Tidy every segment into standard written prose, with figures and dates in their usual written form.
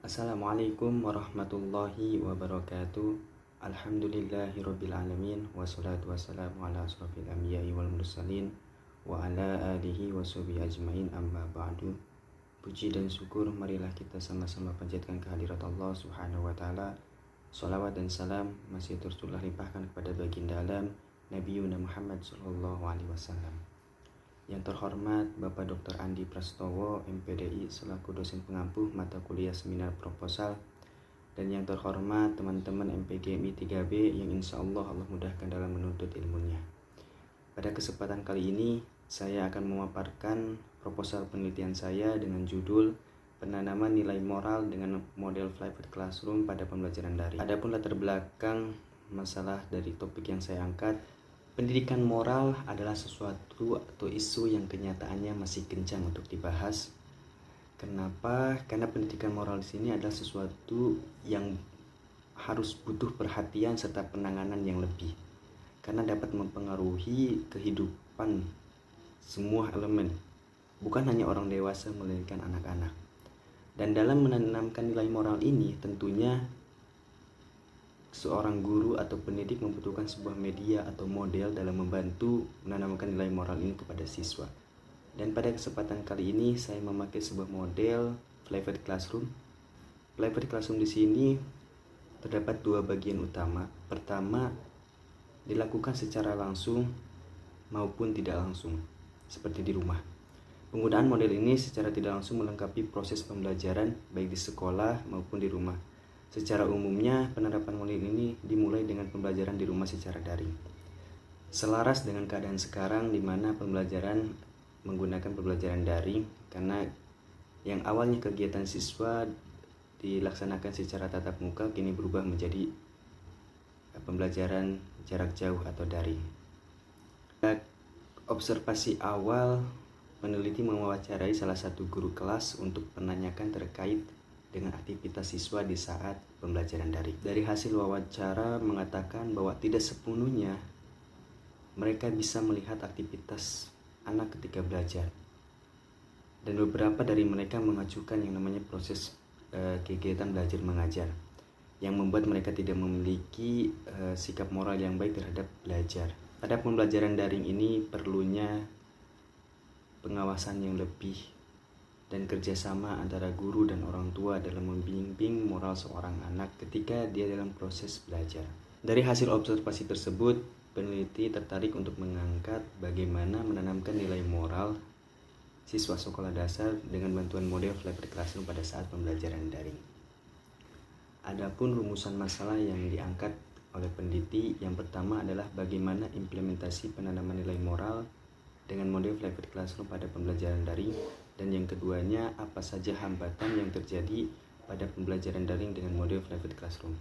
Assalamualaikum warahmatullahi wabarakatuh. Alhamdulillahirabbil alamin wassalatu wassalamu ala asrofil anbiya'i wal mursalin wa ala alihi washabihi ajmain amma ba'du. Puji dan syukur marilah kita sama-sama panjatkan kehadirat Allah Subhanahu wa taala. Shalawat dan salam masih teruslah limpahkan kepada baginda alam Nabiuna Muhammad sallallahu alaihi wasallam. Yang terhormat Bapak Dr. Andi Prastowo, MPDI, selaku dosen pengampu mata kuliah seminar proposal. Dan yang terhormat teman-teman MPGMI 3B yang insya Allah mudahkan dalam menuntut ilmunya. Pada kesempatan kali ini, saya akan memaparkan proposal penelitian saya dengan judul Penanaman Nilai Moral dengan Model Flipped Classroom pada Pembelajaran Daring. Adapun latar belakang masalah dari topik yang saya angkat, pendidikan moral adalah sesuatu atau isu yang kenyataannya masih kencang untuk dibahas. Kenapa? Karena pendidikan moral di sini adalah sesuatu yang harus butuh perhatian serta penanganan yang lebih. Karena dapat mempengaruhi kehidupan semua elemen, bukan hanya orang dewasa melainkan anak-anak. Dan dalam menanamkan nilai moral ini tentunya seorang guru atau pendidik membutuhkan sebuah media atau model dalam membantu menanamkan nilai moral ini kepada siswa. Dan pada kesempatan kali ini saya memakai sebuah model Flipped Classroom. Flipped Classroom di sini terdapat dua bagian utama. Pertama, dilakukan secara langsung maupun tidak langsung, seperti di rumah. Penggunaan model ini secara tidak langsung melengkapi proses pembelajaran baik di sekolah maupun di rumah. Secara umumnya, penerapan model ini dimulai dengan pembelajaran di rumah secara daring. Selaras dengan keadaan sekarang di mana pembelajaran menggunakan pembelajaran daring, karena yang awalnya kegiatan siswa dilaksanakan secara tatap muka kini berubah menjadi pembelajaran jarak jauh atau daring. Observasi awal, peneliti mewawancarai salah satu guru kelas untuk menanyakan terkait dengan aktivitas siswa di saat pembelajaran daring. Dari hasil wawancara mengatakan bahwa tidak sepenuhnya mereka bisa melihat aktivitas anak ketika belajar. Dan beberapa dari mereka mengajukan yang namanya proses kegiatan belajar mengajar, yang membuat mereka tidak memiliki sikap moral yang baik terhadap belajar. Pada pembelajaran daring ini perlunya pengawasan yang lebih dan kerjasama antara guru dan orang tua dalam membimbing moral seorang anak ketika dia dalam proses belajar. Dari hasil observasi tersebut, peneliti tertarik untuk mengangkat bagaimana menanamkan nilai moral siswa sekolah dasar dengan bantuan model Flipped Classroom pada saat pembelajaran daring. Adapun rumusan masalah yang diangkat oleh peneliti, yang pertama adalah bagaimana implementasi penanaman nilai moral dengan model Flipped Classroom pada pembelajaran daring. Dan yang keduanya, apa saja hambatan yang terjadi pada pembelajaran daring dengan model Flipped Classroom.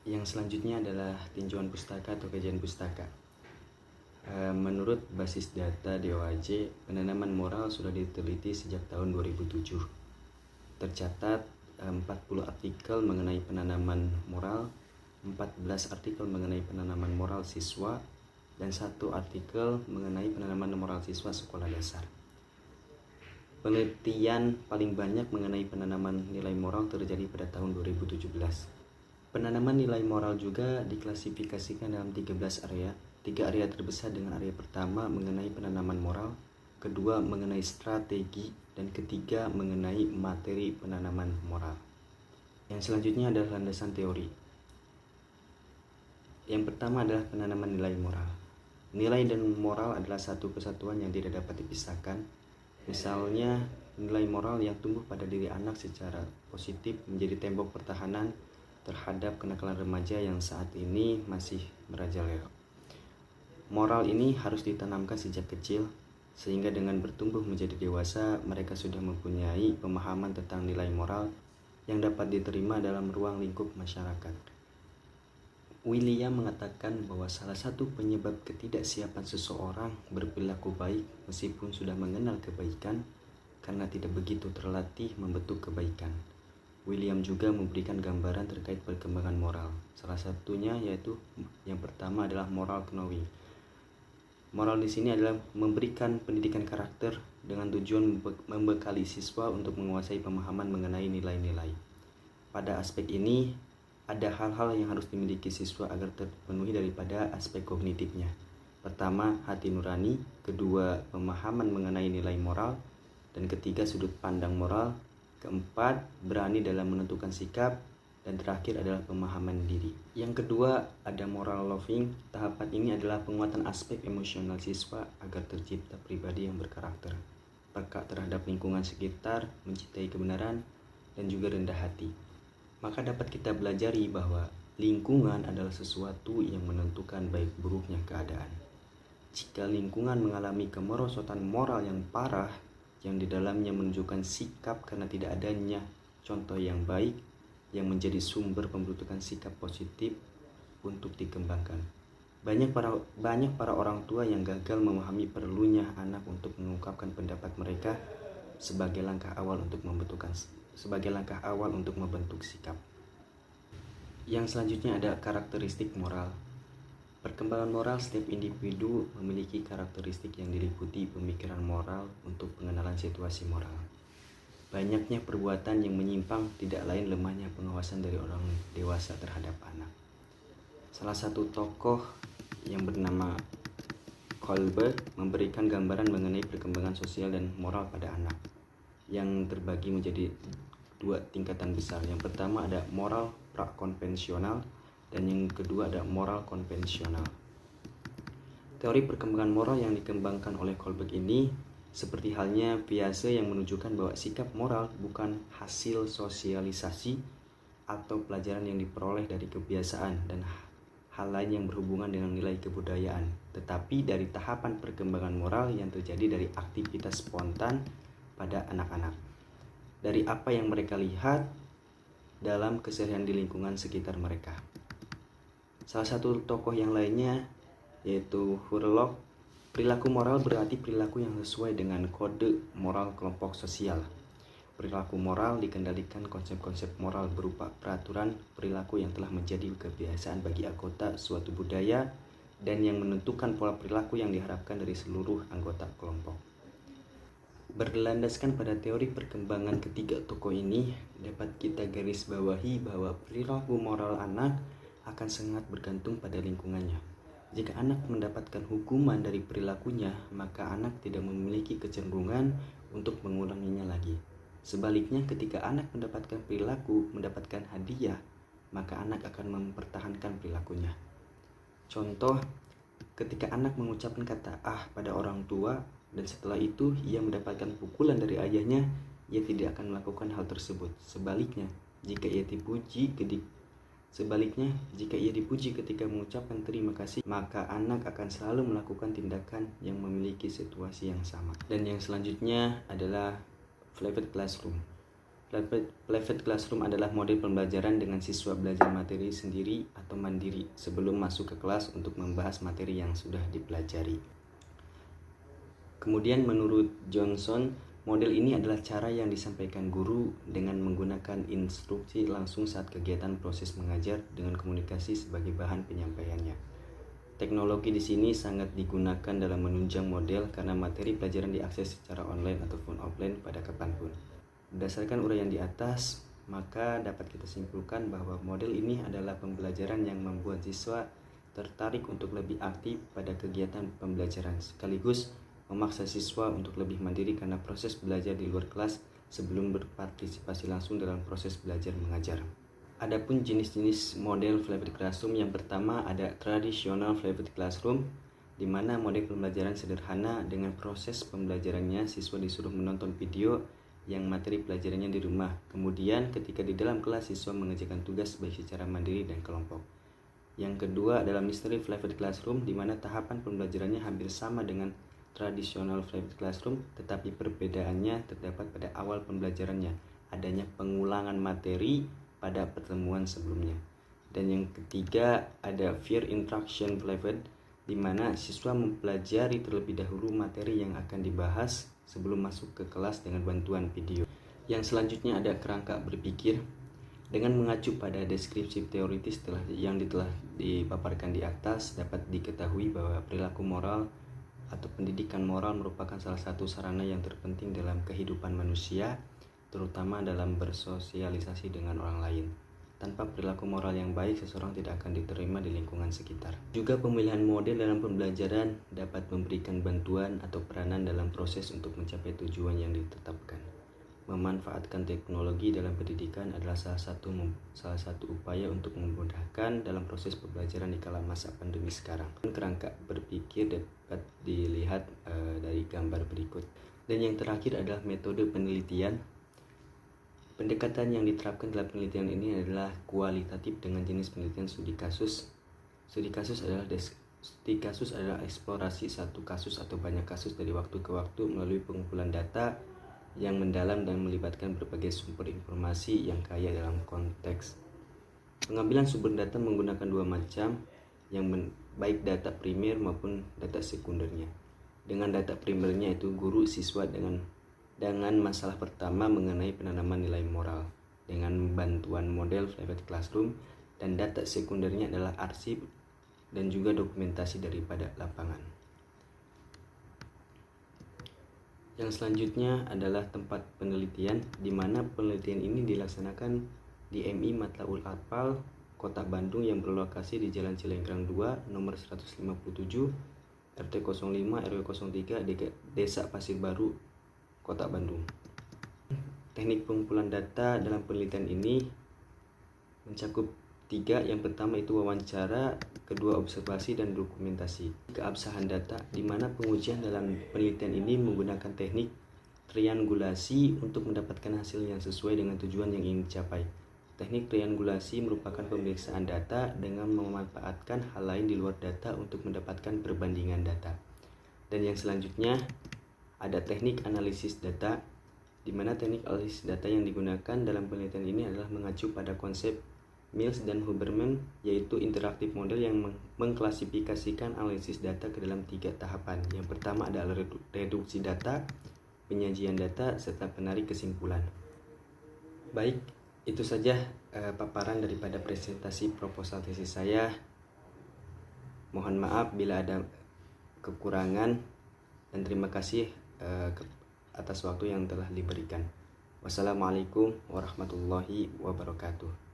Yang selanjutnya adalah tinjauan pustaka atau kajian pustaka. Menurut basis data DOAJ, penanaman moral sudah diteliti sejak tahun 2007. Tercatat 40 artikel mengenai penanaman moral, 14 artikel mengenai penanaman moral siswa, dan 1 artikel mengenai penanaman moral siswa sekolah dasar. Penelitian paling banyak mengenai penanaman nilai moral terjadi pada tahun 2017. Penanaman nilai moral juga diklasifikasikan dalam 13 area. 3 area terbesar dengan area pertama mengenai penanaman moral, kedua mengenai strategi, dan ketiga mengenai materi penanaman moral. Yang selanjutnya adalah landasan teori. Yang pertama adalah penanaman nilai moral. Nilai dan moral adalah satu kesatuan yang tidak dapat dipisahkan. Misalnya, nilai moral yang tumbuh pada diri anak secara positif menjadi tembok pertahanan terhadap kenakalan remaja yang saat ini masih merajalela. Moral ini harus ditanamkan sejak kecil, sehingga dengan bertumbuh menjadi dewasa, mereka sudah mempunyai pemahaman tentang nilai moral yang dapat diterima dalam ruang lingkup masyarakat. William mengatakan bahwa salah satu penyebab ketidaksiapan seseorang berperilaku baik meskipun sudah mengenal kebaikan karena tidak begitu terlatih membentuk kebaikan. William juga memberikan gambaran terkait perkembangan moral. Salah satunya yaitu yang pertama adalah moral knowing. Moral di sini adalah memberikan pendidikan karakter dengan tujuan membekali siswa untuk menguasai pemahaman mengenai nilai-nilai. Pada aspek ini, ada hal-hal yang harus dimiliki siswa agar terpenuhi daripada aspek kognitifnya. Pertama, hati nurani. Kedua, pemahaman mengenai nilai moral. Dan ketiga, sudut pandang moral. Keempat, berani dalam menentukan sikap. Dan terakhir adalah pemahaman diri. Yang kedua, ada moral loving. Tahapan ini adalah penguatan aspek emosional siswa agar tercipta pribadi yang berkarakter, peka terhadap lingkungan sekitar, mencintai kebenaran, dan juga rendah hati. Maka dapat kita belajari bahwa lingkungan adalah sesuatu yang menentukan baik buruknya keadaan. Jika lingkungan mengalami kemerosotan moral yang parah, yang di dalamnya menunjukkan sikap karena tidak adanya contoh yang baik, yang menjadi sumber pembentukan sikap positif untuk dikembangkan. Banyak para orang tua yang gagal memahami perlunya anak untuk mengungkapkan pendapat mereka sebagai langkah awal untuk membentuk sikap. Yang selanjutnya ada karakteristik moral. Perkembangan moral setiap individu memiliki karakteristik yang diliputi pemikiran moral untuk pengenalan situasi moral. Banyaknya perbuatan yang menyimpang tidak lain lemahnya pengawasan dari orang dewasa terhadap anak. Salah satu tokoh yang bernama Kohlberg memberikan gambaran mengenai perkembangan sosial dan moral pada anak yang terbagi menjadi dua tingkatan besar. Yang pertama ada moral prakonvensional dan yang kedua ada moral konvensional. Teori perkembangan moral yang dikembangkan oleh Kohlberg ini seperti halnya Piaget yang menunjukkan bahwa sikap moral bukan hasil sosialisasi atau pelajaran yang diperoleh dari kebiasaan dan hal lain yang berhubungan dengan nilai kebudayaan, tetapi dari tahapan perkembangan moral yang terjadi dari aktivitas spontan pada anak-anak, dari apa yang mereka lihat dalam keseharian di lingkungan sekitar mereka. Salah satu tokoh yang lainnya yaitu Hurlok. Perilaku moral berarti perilaku yang sesuai dengan kode moral kelompok sosial. Perilaku moral dikendalikan konsep-konsep moral berupa peraturan perilaku yang telah menjadi kebiasaan bagi anggota suatu budaya dan yang menentukan pola perilaku yang diharapkan dari seluruh anggota kelompok. Berlandaskan pada teori perkembangan ketiga tokoh ini, dapat kita garis bawahi bahwa perilaku moral anak akan sangat bergantung pada lingkungannya. Jika anak mendapatkan hukuman dari perilakunya, maka anak tidak memiliki kecenderungan untuk mengulanginya lagi. Sebaliknya, ketika anak mendapatkan hadiah, maka anak akan mempertahankan perilakunya. Contoh, ketika anak mengucapkan kata "ah" pada orang tua dan setelah itu ia mendapatkan pukulan dari ayahnya, ia tidak akan melakukan hal tersebut. Sebaliknya, jika ia dipuji ketika mengucapkan terima kasih, maka anak akan selalu melakukan tindakan yang memiliki situasi yang sama. Dan yang selanjutnya adalah Flipped Classroom. Flipped Classroom adalah model pembelajaran dengan siswa belajar materi sendiri atau mandiri sebelum masuk ke kelas untuk membahas materi yang sudah dipelajari. Kemudian menurut Johnson, model ini adalah cara yang disampaikan guru dengan menggunakan instruksi langsung saat kegiatan proses mengajar dengan komunikasi sebagai bahan penyampaiannya. Teknologi di sini sangat digunakan dalam menunjang model karena materi pelajaran diakses secara online ataupun offline pada kapanpun. Berdasarkan uraian di atas, maka dapat kita simpulkan bahwa model ini adalah pembelajaran yang membuat siswa tertarik untuk lebih aktif pada kegiatan pembelajaran sekaligus memaksa siswa untuk lebih mandiri karena proses belajar di luar kelas sebelum berpartisipasi langsung dalam proses belajar mengajar. Adapun jenis-jenis model Flipped Classroom, yang pertama ada tradisional Flipped Classroom, di mana model pembelajaran sederhana dengan proses pembelajarannya siswa disuruh menonton video yang materi pelajarannya di rumah. Kemudian ketika di dalam kelas siswa mengerjakan tugas baik secara mandiri dan kelompok. Yang kedua adalah Mystery Flipped Classroom, di mana tahapan pembelajarannya hampir sama dengan tradisional Flipped Classroom, tetapi perbedaannya terdapat pada awal pembelajarannya, adanya pengulangan materi pada pertemuan sebelumnya. Dan yang ketiga ada Peer Interaction Flipped, di mana siswa mempelajari terlebih dahulu materi yang akan dibahas sebelum masuk ke kelas dengan bantuan video. Yang selanjutnya ada kerangka berpikir. Dengan mengacu pada deskripsi teoritis yang telah dipaparkan di atas, dapat diketahui bahwa perilaku moral atau pendidikan moral merupakan salah satu sarana yang terpenting dalam kehidupan manusia terutama dalam bersosialisasi dengan orang lain. Tanpa perilaku moral yang baik, seseorang tidak akan diterima di lingkungan sekitar. Juga pemilihan model dalam pembelajaran dapat memberikan bantuan atau peranan dalam proses untuk mencapai tujuan yang ditetapkan. Memanfaatkan teknologi dalam pendidikan adalah salah satu upaya untuk memudahkan dalam proses pembelajaran di kala masa pandemi sekarang. Kerangka berpikir dapat dilihat dari gambar berikut. Dan yang terakhir adalah metode penelitian. Pendekatan yang diterapkan dalam penelitian ini adalah kualitatif dengan jenis penelitian studi kasus. Studi kasus adalah eksplorasi satu kasus atau banyak kasus dari waktu ke waktu melalui pengumpulan data yang mendalam dan melibatkan berbagai sumber informasi yang kaya dalam konteks. Pengambilan sumber data menggunakan dua macam, baik data primer maupun data sekundernya. Dengan data primernya itu guru siswa dengan masalah pertama mengenai penanaman nilai moral dengan bantuan model private classroom, dan data sekundernya adalah arsip dan juga dokumentasi daripada lapangan. Yang selanjutnya adalah tempat penelitian, di mana penelitian ini dilaksanakan di MI Matlaul Atfal, Kota Bandung yang berlokasi di Jalan Cilengkrang 2, nomor 157, RT 05 RW 03, Desa Pasir Baru, Kota Bandung. Teknik pengumpulan data dalam penelitian ini mencakup 3. Yang pertama itu wawancara, kedua observasi dan dokumentasi. Keabsahan data, di mana pengujian dalam penelitian ini menggunakan teknik triangulasi untuk mendapatkan hasil yang sesuai dengan tujuan yang ingin dicapai. Teknik triangulasi merupakan pemeriksaan data dengan memanfaatkan hal lain di luar data untuk mendapatkan perbandingan data. Dan yang selanjutnya ada teknik analisis data, di mana teknik analisis data yang digunakan dalam penelitian ini adalah mengacu pada konsep Mills dan Huberman, yaitu interaktif model yang mengklasifikasikan analisis data ke dalam 3 tahapan. Yang pertama adalah reduksi data, penyajian data, serta penarik kesimpulan. Baik, itu saja paparan daripada presentasi proposal tesis saya. Mohon maaf bila ada kekurangan, dan terima kasih atas waktu yang telah diberikan. Wassalamualaikum warahmatullahi wabarakatuh.